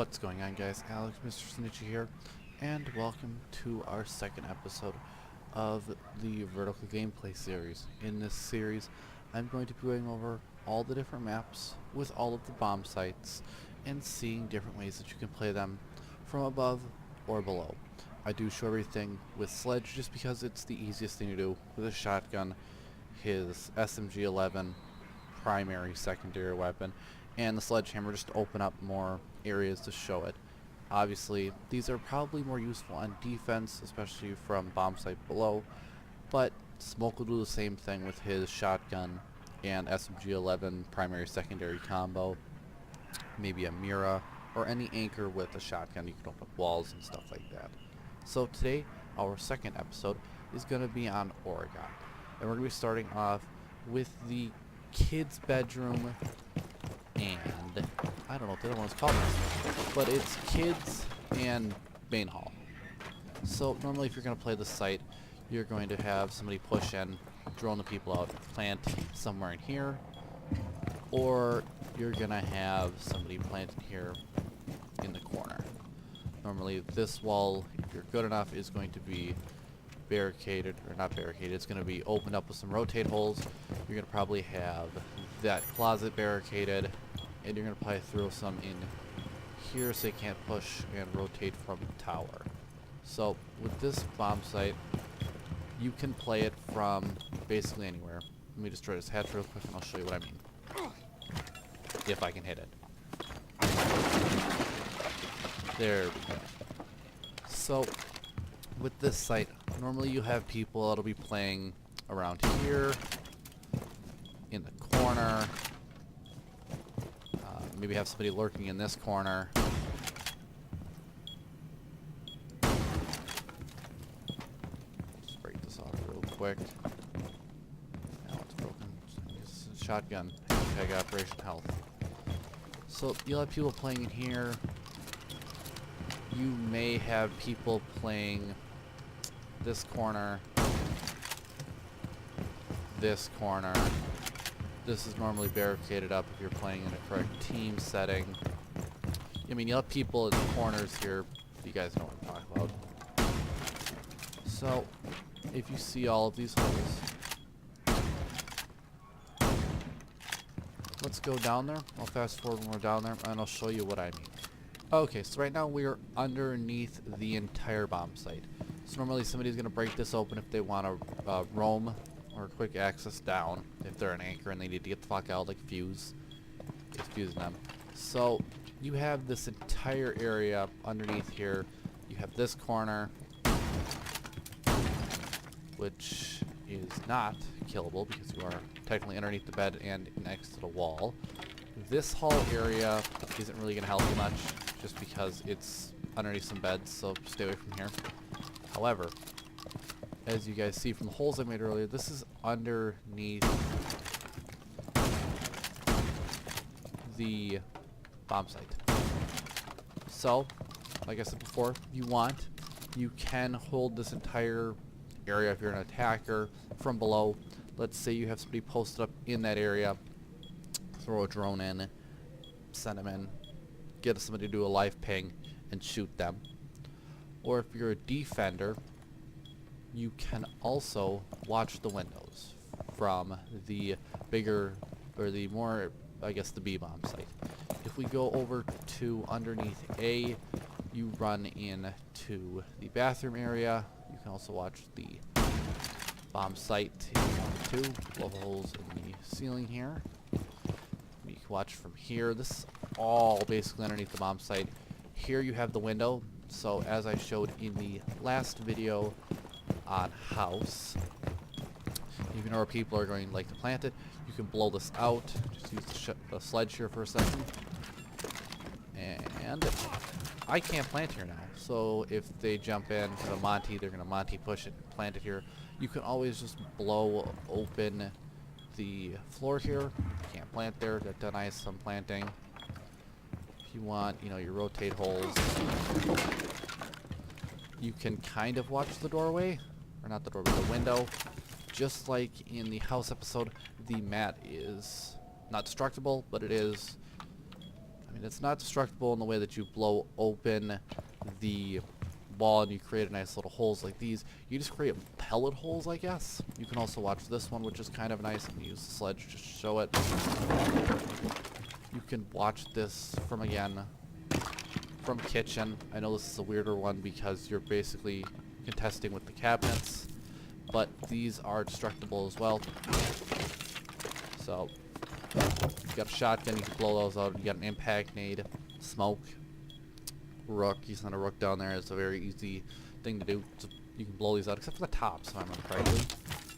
What's going on, guys? Alex, Mr.Snitchy here, and welcome to our second episode of the vertical gameplay series. In this series, I'm going to be going over all the different maps with all of the bomb sites and seeing different ways that you can play them from above or below. I do show everything with Sledge just because it's the easiest thing to do with a shotgun, his SMG-11 primary secondary weapon, and the sledgehammer just to open up more areas to show it. Obviously, these are probably more useful on defense, especially from bomb site below, but Smoke will do the same thing with his shotgun and SMG-11 primary secondary combo, maybe a Mira, or any anchor with a shotgun. You can open up walls and stuff like that. So today, our second episode is going to be on Oregon, and we're going to be starting off with the kids' bedroom, and I don't know what the other one's called, but it's kids and main hall. So normally if you're going to play the site, you're going to have somebody push in, drone the people out, plant somewhere in here, or you're going to have somebody planted here in the corner. Normally this wall, if you're good enough, is going to be barricaded, or not barricaded, it's going to be opened up with some rotate holes. You're going to probably have that closet barricaded, and you're going to probably throw some in here so they can't push and rotate from the tower. So with this bomb site, you can play it from basically anywhere. Let me destroy this hatch real quick and I'll show you what I mean. If I can hit it. There we go. So with this site, normally you have people that'll be playing around here, in the corner, maybe have somebody lurking in this corner. Just break this off real quick. Now it's broken. It's a shotgun. Hashtag Operation Health. So you'll have people playing in here. You may have people playing this corner, this corner. This is normally barricaded up if you're playing in a correct team setting. I mean, you'll have people in the corners here. You guys know what I'm talking about. So, if you see all of these holes, let's go down there. I'll fast forward when we're down there, and I'll show you what I mean. Okay, so right now we are underneath the entire bomb site. So normally somebody's going to break this open if they want to roam or quick access down, if they're an anchor and they need to get the fuck out, like Fuse. It's fusing them. So you have this entire area underneath here. You have this corner, which is not killable because you are technically underneath the bed and next to the wall. This hall area isn't really going to help you much just because it's underneath some beds, so stay away from here. However, as you guys see from the holes I made earlier, this is underneath the bomb site. So, like I said before, if you want, you can hold this entire area if you're an attacker from below. Let's say you have somebody posted up in that area, throw a drone in, send them in, get somebody to do a live ping, and shoot them. Or if you're a defender, you can also watch the windows from the bigger, or the more, I guess, the B-bomb site. If we go over to underneath A, you run into the bathroom area. You can also watch the bomb site if you want to. Blow holes in the ceiling here. You can watch from here. This is all basically underneath the bomb site. Here you have the window. So as I showed in the last video on house, if you know where people are going to like to plant it, you can blow this out. Just use the sledge here for a second. And I can't plant here now. So if they jump in to the Monty, they're going to Monty push it and plant it here. You can always just blow open the floor here. You can't plant there. That denies some planting. If you want, you know, your rotate holes, you can kind of watch the doorway, or not the doorway, the window. Just like in the house episode, the mat is not destructible, but it is, I mean, it's not destructible in the way that you blow open the wall and you create a nice little holes like these. You just create pellet holes, I guess. You can also watch this one, which is kind of nice. I'm gonna use the sledge to show it. You can watch this from kitchen. I know this is a weirder one because you're basically contesting with the cabinets, but these are destructible as well. So you got a shotgun, you can blow those out. You got an impact nade, smoke, rook. You send a rook down there. It's a very easy thing to do. So you can blow these out, except for the tops, if I remember correctly.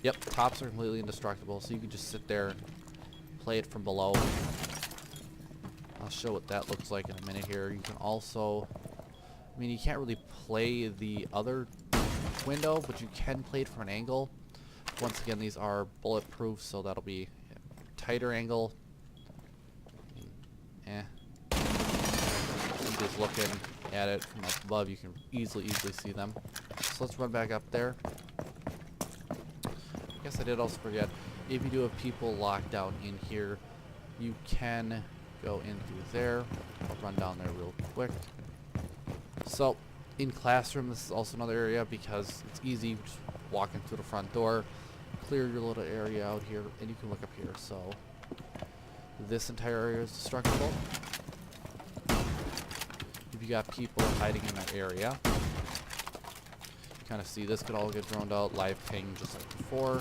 Yep, tops are completely indestructible, so you can just sit there, play it from below. I'll show what that looks like in a minute here. You can also, I mean, you can't really play the other window, but you can play it from an angle. Once again, these are bulletproof, so that'll be a tighter angle. Just looking at it from up above, you can easily see them. So let's run back up there. I guess I did also forget, if you do have people locked down in here, you can go in through there. I'll run down there real quick. So in classroom, this is also another area because it's easy. Just walk in through the front door, clear your little area out here, and you can look up here. So this entire area is destructible. If you got people hiding in that area, you kind of see this could all get droned out, live ping just like before.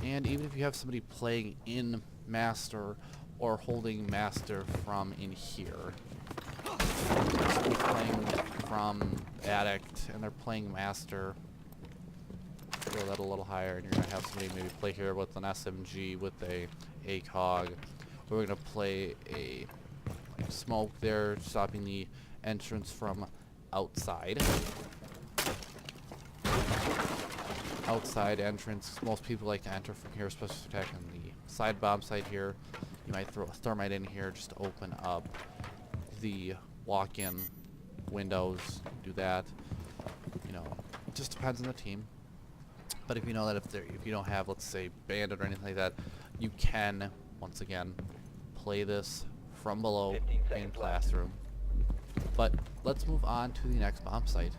And even if you have somebody playing in master or holding master from in here, somebody's playing from addict and they're playing master, throw that a little higher, and you're gonna have somebody maybe play here with an SMG with a ACOG. We're going to play a smoke there, stopping the entrance from outside. Outside entrance. Most people like to enter from here, especially attacking the side bomb site here. You might throw a thermite in here just to open up the walk-in windows. Do that. You know, it just depends on the team. But if you know that if you don't have, let's say, bandit or anything like that, you can, once again, play this from below in classroom. But let's move on to the next bomb site.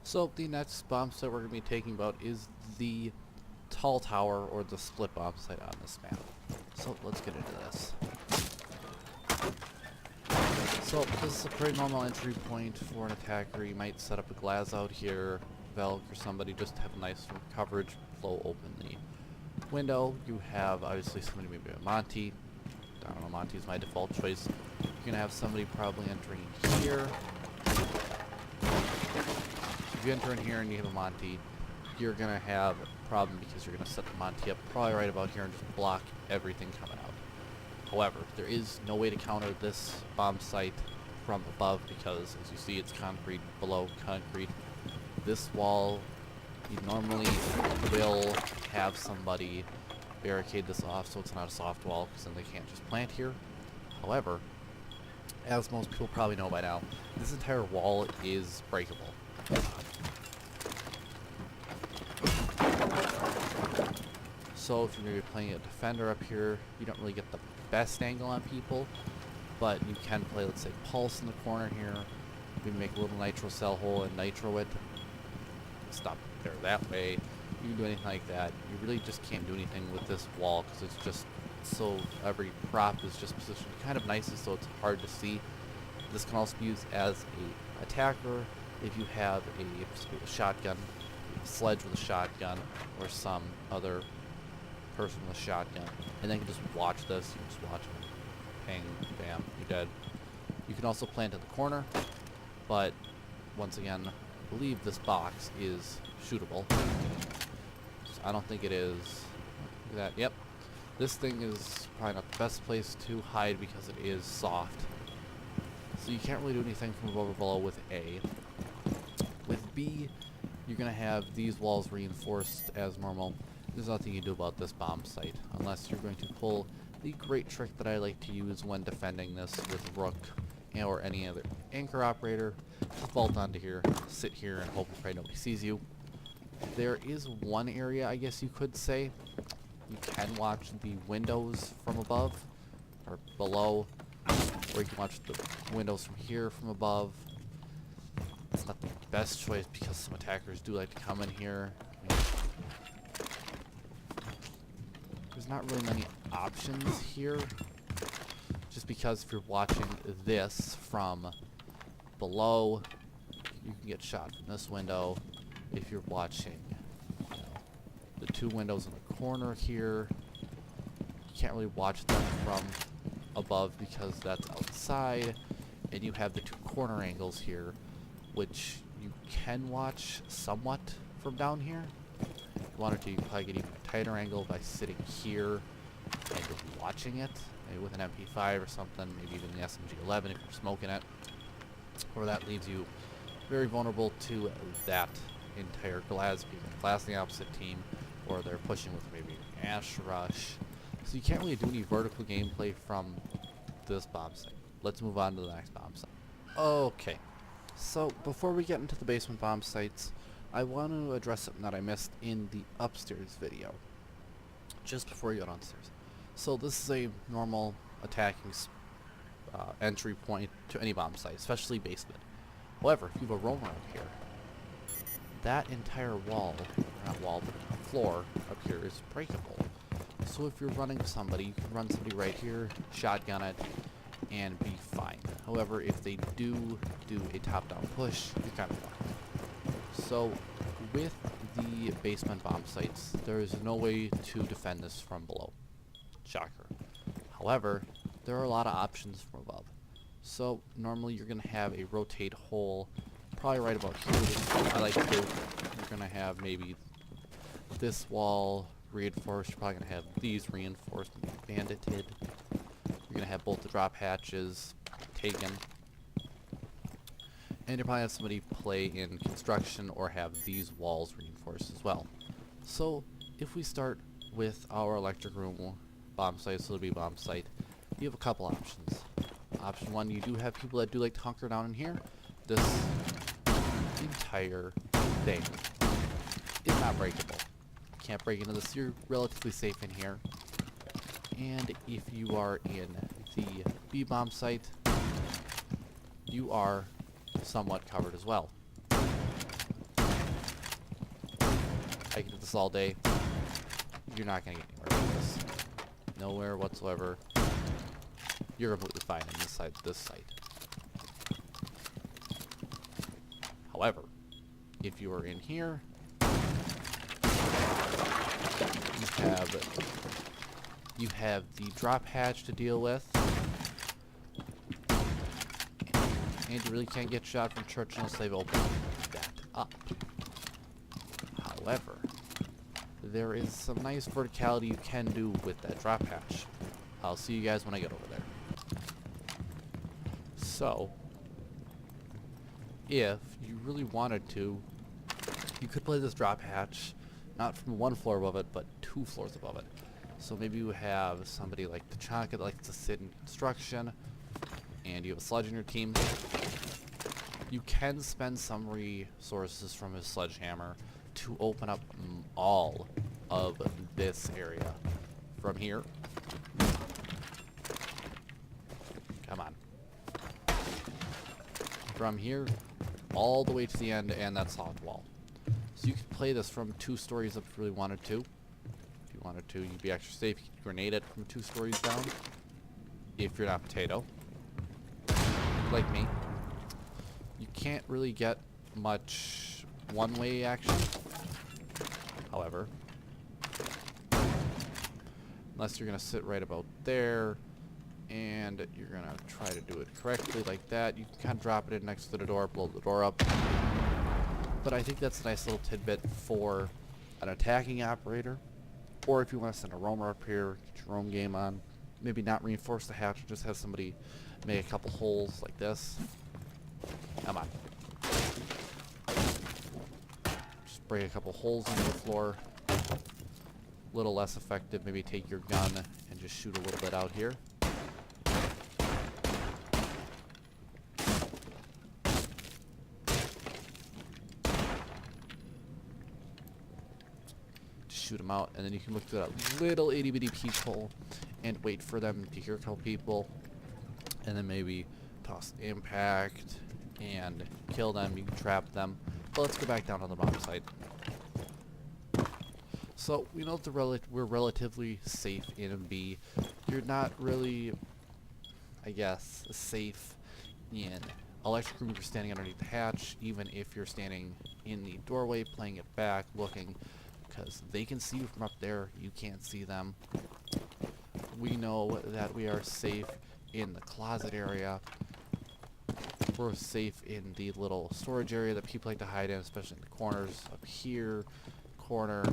So the next bomb site we're going to be taking about is the tall tower, or the split bomb site on this map. So let's get into this. So this is a pretty normal entry point for an attacker. You might set up a glass out here, Velk or somebody, just to have a nice coverage, blow open the window. You have obviously somebody, maybe a Monty. I don't know, Monty is my default choice. You're gonna have somebody probably entering here. If you enter in here and you have a Monty, you're gonna have a problem because you're gonna set the Monty up probably right about here and just block everything coming out. However, there is no way to counter this bomb site from above because, as you see, it's concrete below concrete. This wall, you normally will have somebody barricade this off so it's not a soft wall, because then they can't just plant here. However, as most people probably know by now, this entire wall is breakable. So if you're maybe playing a defender up here, you don't really get the best angle on people, but you can play, let's say, pulse in the corner here. We make a little nitro cell hole and nitro it. Stop there that way. You can do anything like that. You really just can't do anything with this wall because it's just so, every prop is just positioned kind of nicely so it's hard to see. This can also be used as a attacker if you have a shotgun, a sledge with a shotgun, or some other person with a shotgun, and then you can just watch this. You can just watch them, ping, bam, you're dead. You can also plant in the corner, but once again, I believe this box is shootable. I don't think it is. Look at that. Yep. This thing is probably not the best place to hide because it is soft. So you can't really do anything from above or below with A. With B, you're going to have these walls reinforced as normal. There's nothing you can do about this bomb site unless you're going to pull the great trick that I like to use when defending this with Rook or any other anchor operator. Just vault onto here, sit here, and hope and pray nobody sees you. There is one area, I guess you could say, You can watch the windows from above or below, or you can watch the windows from here from above. It's not the best choice because some attackers do like to come in here. I mean, there's not really many options here, just because if you're watching this from below, you can get shot from this window. If you're watching, you know, the two windows in the corner here, you can't really watch them from above because that's outside, and you have the two corner angles here, which you can watch somewhat from down here. If you wanted to, you could probably get even a tighter angle by sitting here and watching it, maybe with an MP5 or something, maybe even the SMG-11 if you're smoking it. Or that leaves you very vulnerable to that entire glass, being glass the opposite team, or they're pushing with maybe an Ash Rush. So you can't really do any vertical gameplay from this bomb site. Let's move on to the next bomb site. Okay, so before we get into the basement bomb sites, I want to address something that I missed in the upstairs video, just before you go downstairs. So this is a normal attacking entry point to any bomb site, especially basement. However, if you have a roamer up here, that entire wall, not wall, but floor up here is breakable. So if you're running somebody, you can run somebody right here, shotgun it, and be fine. However, if they do a top-down push, you're kind of fucked. So with the basement bomb sites, there is no way to defend this from below. Shocker. However, there are a lot of options from above. So normally you're going to have a rotate hole, probably right about here, which I like to do. You're going to have maybe this wall reinforced. You're probably going to have these reinforced and bandited. You're going to have both the drop hatches taken. And you're probably have somebody play in construction or have these walls reinforced as well. So if we start with our electric room bomb site, so it'll be bomb site, you have a couple options. Option one, you do have people that do like to hunker down in here. This entire thing is not breakable. You can't break into this. You're relatively safe in here. And if you are in the B bomb site, you are somewhat covered as well. I can do this all day. You're not going to get anywhere with this. Nowhere whatsoever. You're completely fine in this site. However, if you are in here, you have the drop hatch to deal with, and you really can't get shot from church unless they've opened that up. However, there is some nice verticality you can do with that drop hatch. I'll see you guys when I get over there. So, if you really wanted to, you could play this drop hatch, not from one floor above it, but 2 floors above it. So maybe you have somebody like Tachanka that likes to sit in construction, and you have a sludge in your team. You can spend some resources from his sledgehammer to open up all of this area from here. Come on. From here all the way to the end, and that solid wall. So you could play this from 2 stories up if you really wanted to. If you wanted to, you'd be extra safe. You could grenade it from 2 stories down. If you're not Potato, like me. You can't really get much one-way action. However, unless you're going to sit right about there, and you're going to try to do it correctly like that. You can kind of drop it in next to the door, blow the door up. But I think that's a nice little tidbit for an attacking operator. Or if you want to send a roamer up here, get your roam game on. Maybe not reinforce the hatch, just have somebody make a couple holes like this. Come on. Just break a couple holes into the floor. A little less effective, maybe take your gun and just shoot a little bit out here. shoot them out, and then you can look through that little itty bitty peephole and wait for them to hear a couple people, and then maybe toss impact and kill them. You can trap them. But let's go back down on the bomb site. So we know that we're relatively safe in B. You're not really, I guess, safe in electric room if you're standing underneath the hatch, even if you're standing in the doorway playing it back, looking, because they can see you from up there. You can't see them. We know that we are safe in the closet area. We're safe in the little storage area that people like to hide in, especially in the corners up here, corner.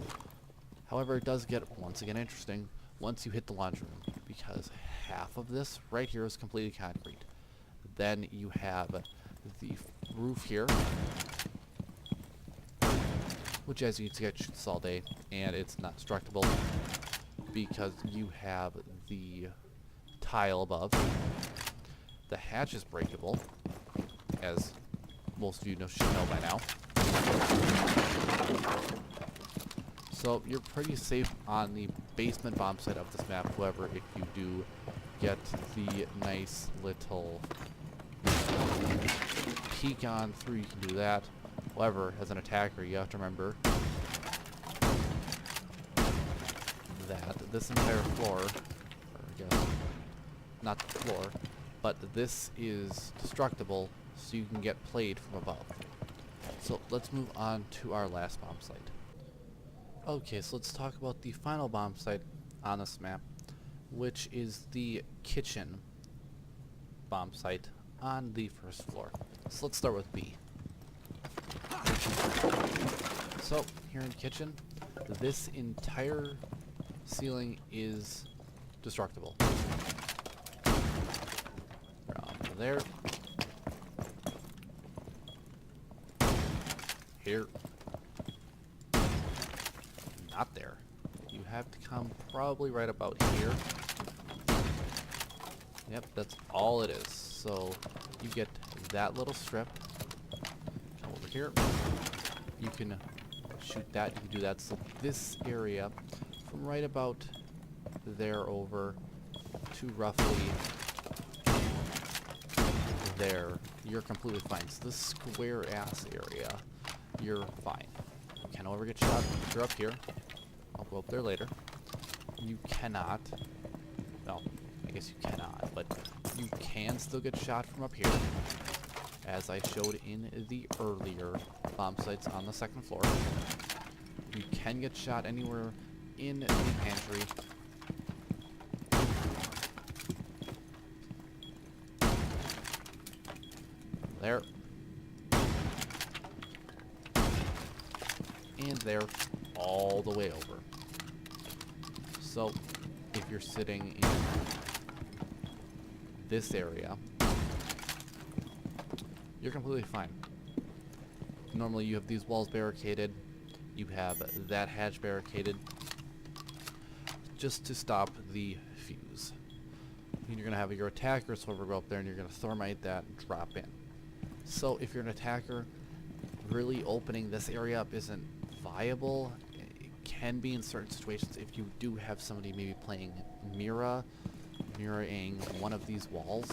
However, it does get, once again, interesting once you hit the laundry room, because half of this right here is completely concrete. Then you have the roof here, which, as you can see, shoots all day, and it's not destructible because you have the tile above. The hatch is breakable, as most of you should know by now. So you're pretty safe on the basement bomb site of this map. However, if you do get the nice little peek on through, you can do that. However, as an attacker, you have to remember that this entire floor, or I guess not the floor, but this is destructible, so you can get played from above. So let's move on to our last bomb site. Okay, so let's talk about the final bomb site on this map, which is the kitchen bomb site on the first floor. So let's start with B. So here in the kitchen, this entire ceiling is destructible. From there, here, not there. You have to come probably right about here. Yep, that's all it is. So you get that little strip. Come over here. You can shoot that. You can do that. So this area, from right about there over to roughly there, you're completely fine. So this square ass area, you're fine. You can never get shot if you're up here. I'll go up there later. You cannot. No, I guess you cannot, but you can still get shot from up here, as I showed in the earlier bomb sites on the second floor. You can get shot anywhere in the pantry. There. And there, all the way over. So, if you're sitting in this area, you're completely fine. Normally you have these walls barricaded, you have that hatch barricaded, just to stop the fuse. And you're going to have your attacker sort of go up there and you're going to thermite that and drop in. So if you're an attacker, really opening this area up isn't viable. It can be in certain situations if you do have somebody maybe playing mirroring one of these walls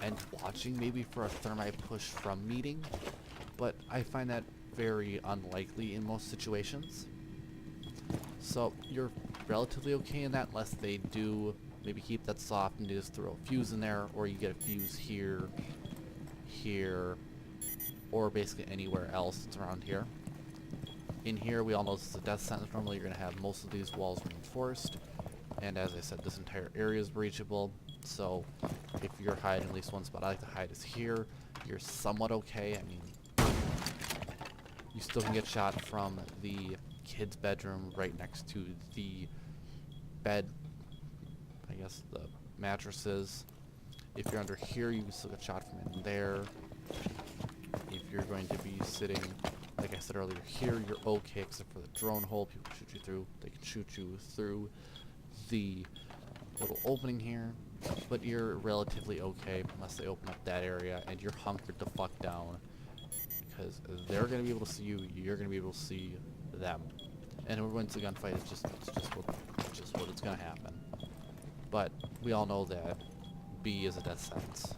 and watching maybe for a thermite push from meeting, but I find that very unlikely in most situations. So you're relatively okay in that, unless they do maybe keep that soft and just throw a fuse in there, or you get a fuse here, here, or basically anywhere else that's around here. In here, we all know this is a death sentence. Normally you're going to have most of these walls reinforced, and as I said, this entire area is breachable, so if you're hiding at least one spot, I like to hide is here, you're somewhat okay. I mean, you still can get shot from the kid's bedroom right next to the bed, I guess the mattresses. If you're under here, you can still get shot from in there. If you're going to be sitting, like I said earlier, here, you're okay except for the drone hole. People shoot you through. They can shoot you through the little opening here, but you're relatively okay unless they open up that area and you're hunkered the fuck down, because they're going to be able to see you, you're going to be able to see them. And whoever wins the gunfight is just what it's gonna happen. But we all know that B is a death sentence.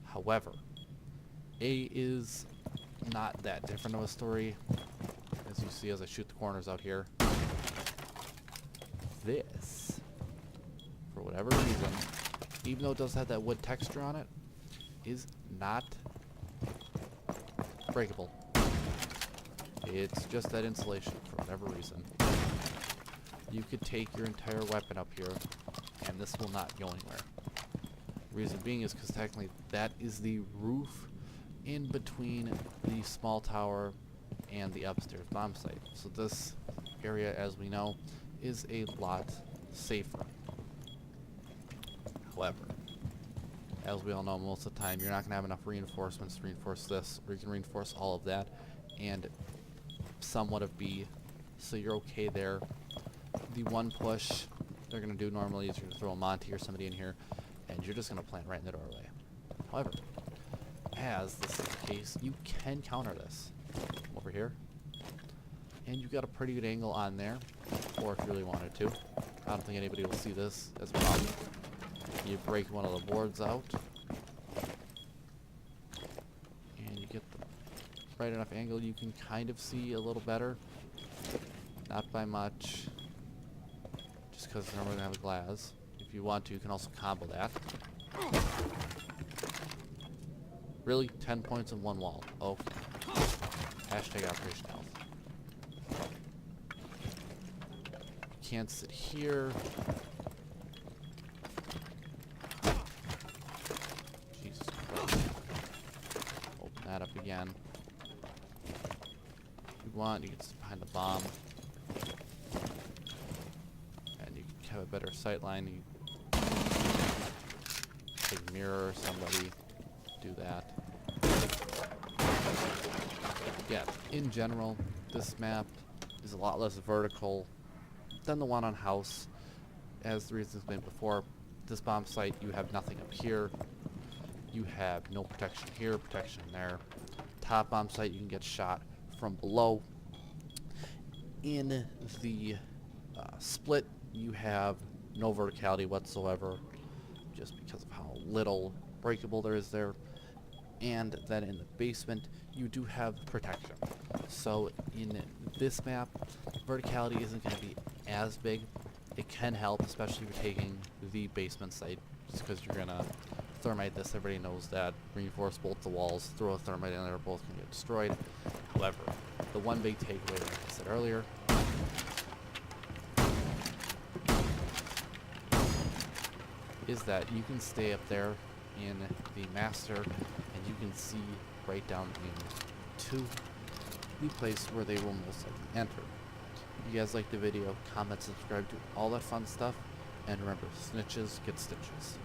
However, A is not that different of a story. As you see as I shoot the corners out here. This, for whatever reason, even though it does have that wood texture on it, is not breakable. It's just that insulation for whatever reason. You could take your entire weapon up here and this will not go anywhere. Reason being is because technically that is the roof in between the small tower and the upstairs bomb site. So this area, as we know, is a lot safer. However, as we all know, most of the time you're not going to have enough reinforcements to reinforce this, or you can reinforce all of that and somewhat of B, so you're okay there. The one push they're going to do normally is you're going to throw a Monty or somebody in here and you're just going to plant right in the doorway. However, as this is the case, you can counter this. Come over here. And you got a pretty good angle on there, or if you really wanted to. I don't think anybody will see this as a problem. You break one of the boards out. And you get the right enough angle you can kind of see a little better. Not by much. Just because they're normally going to have a glass. If you want to, you can also combo that. Really? 10 points in one wall. Okay. Hashtag Operation Health. Can't sit here. Jesus Christ. Open that up again. If you want, you can sit behind the bomb. And you can have a better sight line. You take a mirror or somebody. Do that. Yeah, in general, this map is a lot less vertical than the one on House. As the reasons been before, this bomb site, you have nothing up here. You have no protection here, protection there. Top bomb site, you can get shot from below. In the split, you have no verticality whatsoever, just because of how little breakable there is there. And then in the basement, you do have protection. So in this map, verticality isn't going to be as big. It can help, especially if you're taking the basement site, just because you're going to thermite this. Everybody knows that. Reinforce both the walls, throw a thermite in there, both can get destroyed. However, the one big takeaway, like I said earlier, is that you can stay up there in the master and you can see right down into the place where they will most likely enter. If you guys like the video, comment, subscribe, do all that fun stuff, and remember, snitches get stitches.